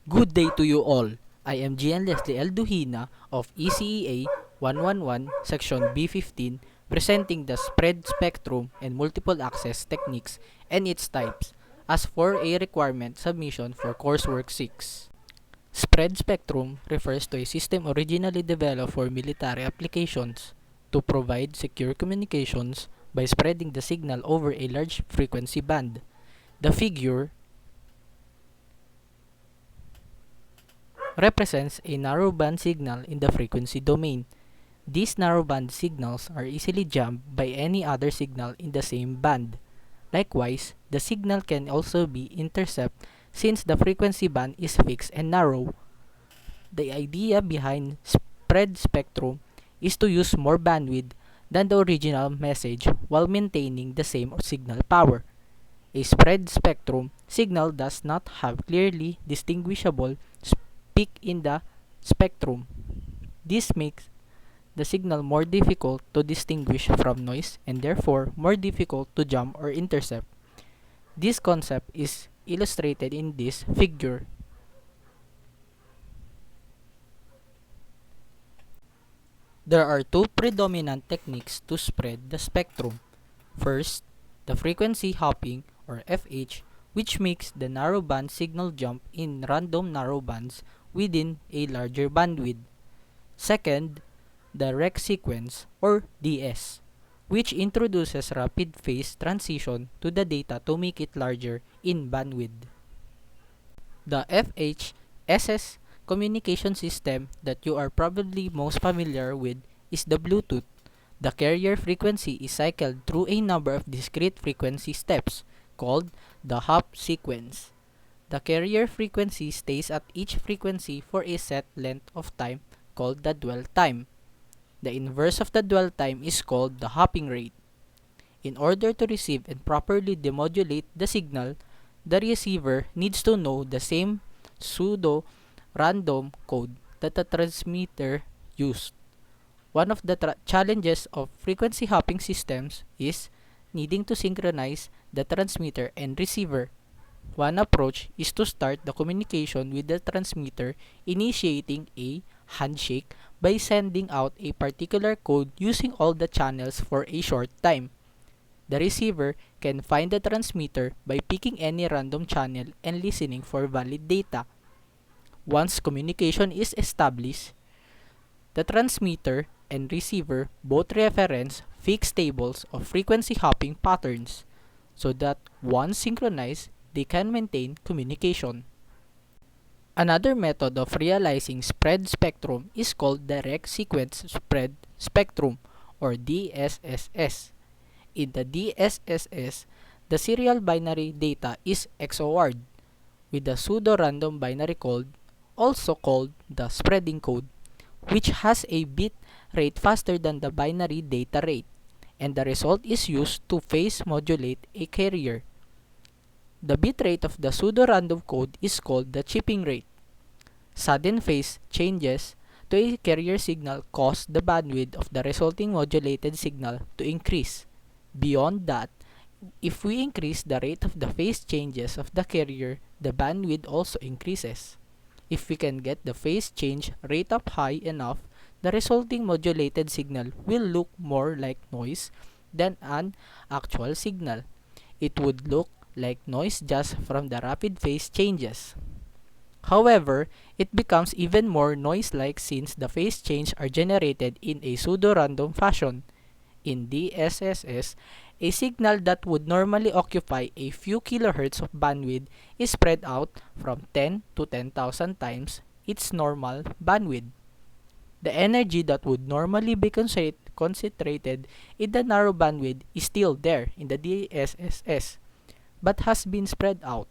Good day to you all. I am Gian Leslie L. Duhina of ECEA 111 Section B15 presenting the spread spectrum and multiple access techniques and its types as for a requirement submission for coursework 6. Spread spectrum refers to a system originally developed for military applications to provide secure communications by spreading the signal over a large frequency band. The figure represents a narrowband signal in the frequency domain. These narrowband signals are easily jammed by any other signal in the same band. Likewise, the signal can also be intercepted since the frequency band is fixed and narrow. The idea behind spread spectrum is to use more bandwidth than the original message while maintaining the same signal power. A spread spectrum signal does not have clearly distinguishable peak in the spectrum. This makes the signal more difficult to distinguish from noise and therefore more difficult to jam or intercept. This concept is illustrated in this figure. There are two predominant techniques to spread the spectrum. First, the frequency hopping or FH, which makes the narrowband signal jump in random narrowbands within a larger bandwidth. Second, the Rex sequence or DS, which introduces rapid phase transition to the data to make it larger in bandwidth. The FHSS communication system that you are probably most familiar with is the Bluetooth. The carrier frequency is cycled through a number of discrete frequency steps called the hop sequence. The carrier frequency stays at each frequency for a set length of time called the dwell time. The inverse of the dwell time is called the hopping rate. In order to receive and properly demodulate the signal, the receiver needs to know the same pseudo-random code that the transmitter used. One of the challenges of frequency hopping systems is needing to synchronize the transmitter and receiver. One approach is to start the communication with the transmitter initiating a handshake by sending out a particular code using all the channels for a short time. The receiver can find the transmitter by picking any random channel and listening for valid data. Once communication is established, the transmitter and receiver both reference fixed tables of frequency hopping patterns so that once synchronized, they can maintain communication. Another method of realizing spread spectrum is called direct sequence spread spectrum or DSSS. In the DSSS, the serial binary data is XORed with the pseudo-random binary code, also called the spreading code, which has a bit rate faster than the binary data rate, and the result is used to phase modulate a carrier. The bit rate of the pseudo-random code is called the chipping rate. Sudden phase changes to a carrier signal cause the bandwidth of the resulting modulated signal to increase. Beyond that, if we increase the rate of the phase changes of the carrier, the bandwidth also increases. If we can get the phase change rate up high enough, the resulting modulated signal will look more like noise than an actual signal. It would look like noise just from the rapid phase changes. However, it becomes even more noise-like since the phase change are generated in a pseudo-random fashion. In DSSS, a signal that would normally occupy a few kilohertz of bandwidth is spread out from 10 to 10,000 times its normal bandwidth. The energy that would normally be concentrated in the narrow bandwidth is still there in the DSSS, but has been spread out.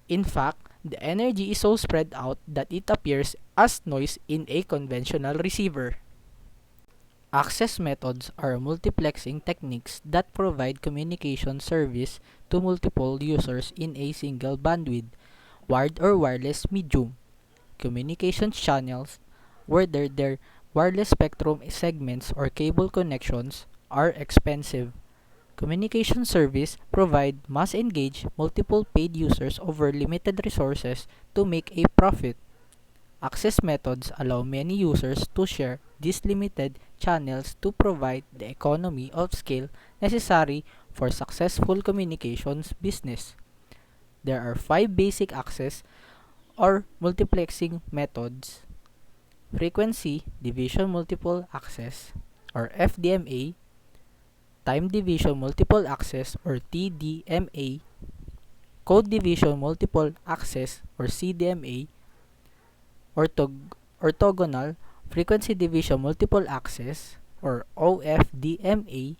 In fact, the energy is so spread out that it appears as noise in a conventional receiver. Access methods are multiplexing techniques that provide communication service to multiple users in a single bandwidth, wired or wireless medium. Communication channels, whether they're wireless spectrum segments or cable connections, are expensive. Communication service provide must engage multiple paid users over limited resources to make a profit. Access methods allow many users to share these limited channels to provide the economy of scale necessary for successful communications business. There are five basic access or multiplexing methods: frequency division multiple access or FDMA, time division multiple access or TDMA, code division multiple access or CDMA, orthogonal frequency division multiple access or OFDMA,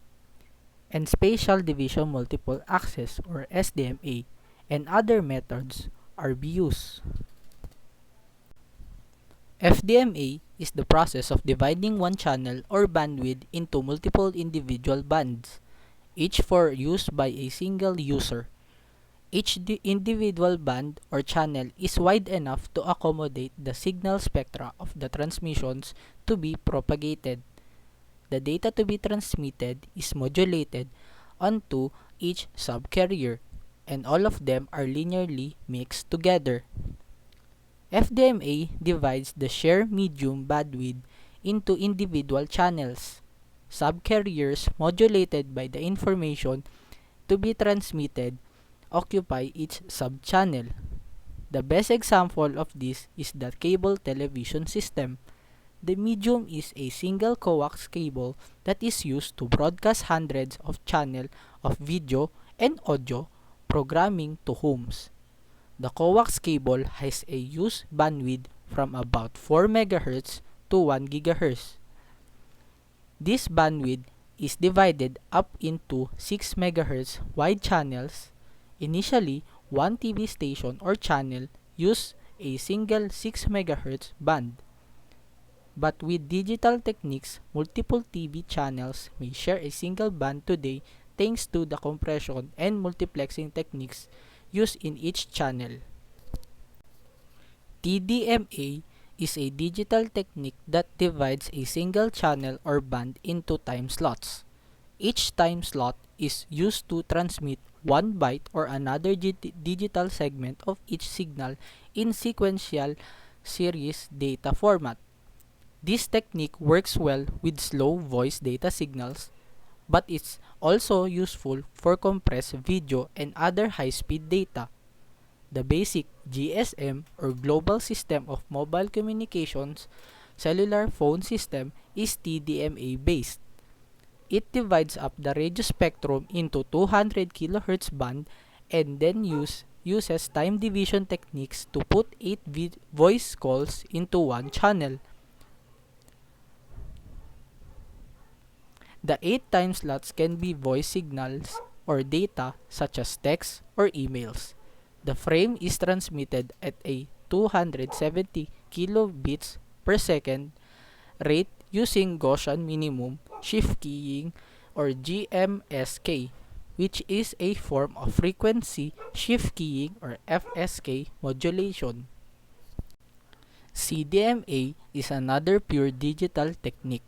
and spatial division multiple access or SDMA, and other methods are used. FDMA is the process of dividing one channel or bandwidth into multiple individual bands, each for use by a single user. Each individual band or channel is wide enough to accommodate the signal spectra of the transmissions to be propagated. The data to be transmitted is modulated onto each subcarrier, and all of them are linearly mixed together. FDMA divides the shared medium bandwidth into individual channels. Subcarriers modulated by the information to be transmitted occupy each subchannel. The best example of this is the cable television system. The medium is a single coax cable that is used to broadcast hundreds of channels of video and audio programming to homes. The coax cable has a use bandwidth from about 4 MHz to 1 GHz. This bandwidth is divided up into 6 MHz wide channels. Initially, one TV station or channel used a single 6 MHz band. But with digital techniques, multiple TV channels may share a single band today thanks to the compression and multiplexing techniques used in each channel. TDMA is a digital technique that divides a single channel or band into time slots. Each time slot is used to transmit one byte or another digital segment of each signal in sequential series data format. This technique works well with slow voice data signals, but it's also useful for compressed video and other high-speed data. The basic GSM or Global System of Mobile Communications cellular phone system is TDMA based. It divides up the radio spectrum into 200 kHz band and then uses time division techniques to put 8 voice calls into one channel. The 8 time slots can be voice signals or data such as text or emails. The frame is transmitted at a 270 kilobits per second rate using Gaussian minimum shift keying or GMSK, which is a form of frequency shift keying or FSK modulation. CDMA is another pure digital technique.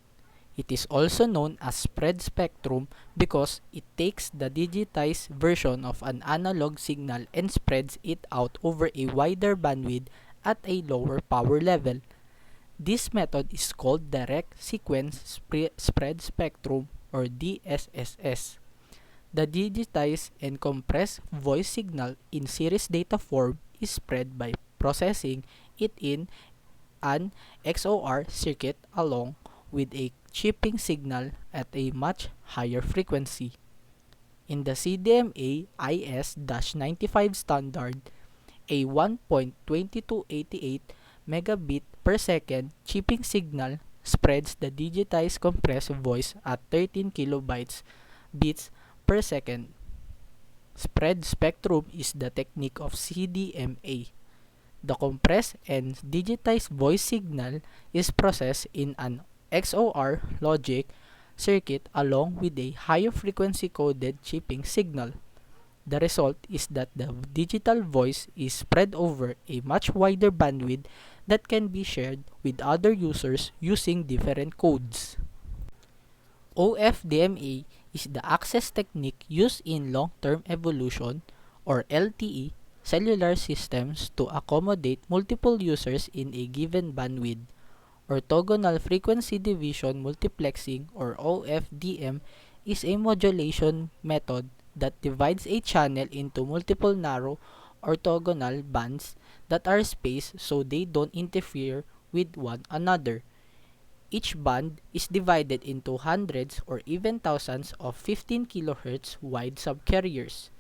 It is also known as spread spectrum because it takes the digitized version of an analog signal and spreads it out over a wider bandwidth at a lower power level. This method is called direct sequence spread spectrum or DSSS. The digitized and compressed voice signal in series data form is spread by processing it in an XOR circuit along with a chipping signal at a much higher frequency. In the CDMA IS-95 standard, a 1.2288 megabit per second chipping signal spreads the digitized compressed voice at 13 kilobytes bits per second. Spread spectrum is the technique of CDMA. The compressed and digitized voice signal is processed in an XOR logic circuit along with a higher frequency coded chipping signal. The result is that the digital voice is spread over a much wider bandwidth that can be shared with other users using different codes. OFDMA is the access technique used in long-term evolution or LTE cellular systems to accommodate multiple users in a given bandwidth. Orthogonal frequency division multiplexing or OFDM is a modulation method that divides a channel into multiple narrow orthogonal bands that are spaced so they don't interfere with one another. Each band is divided into hundreds or even thousands of 15 kHz wide subcarriers.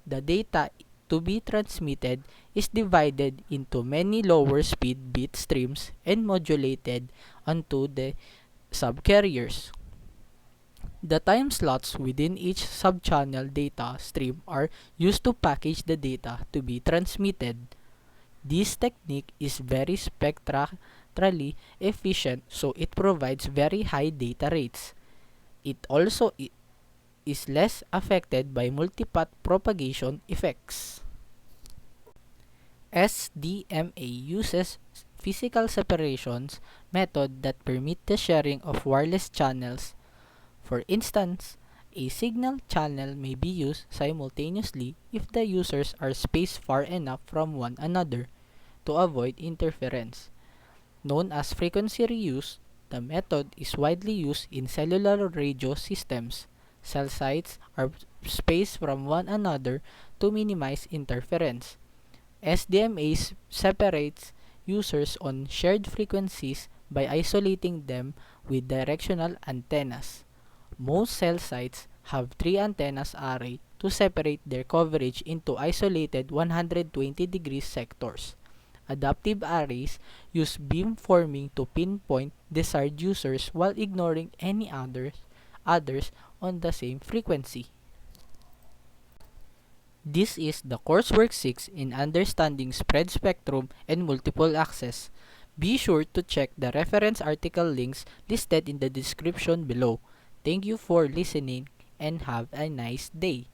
The data to be transmitted is divided into many lower speed bit streams and modulated onto the subcarriers. The time slots within each subchannel data stream are used to package the data to be transmitted. This technique is very spectrally efficient, so it provides very high data rates. It also is less affected by multipath propagation effects. SDMA uses physical separations method that permit the sharing of wireless channels. For instance, a signal channel may be used simultaneously if the users are spaced far enough from one another to avoid interference. Known as frequency reuse, the method is widely used in cellular radio systems. Cell sites are spaced from one another to minimize interference. SDMA separates users on shared frequencies by isolating them with directional antennas. Most cell sites have 3 antennas array to separate their coverage into isolated 120-degree sectors. Adaptive arrays use beamforming to pinpoint desired users while ignoring any others on the same frequency. This is the coursework 6 in understanding spread spectrum and multiple access. Be sure to check the reference article links listed in the description below. Thank you for listening and have a nice day.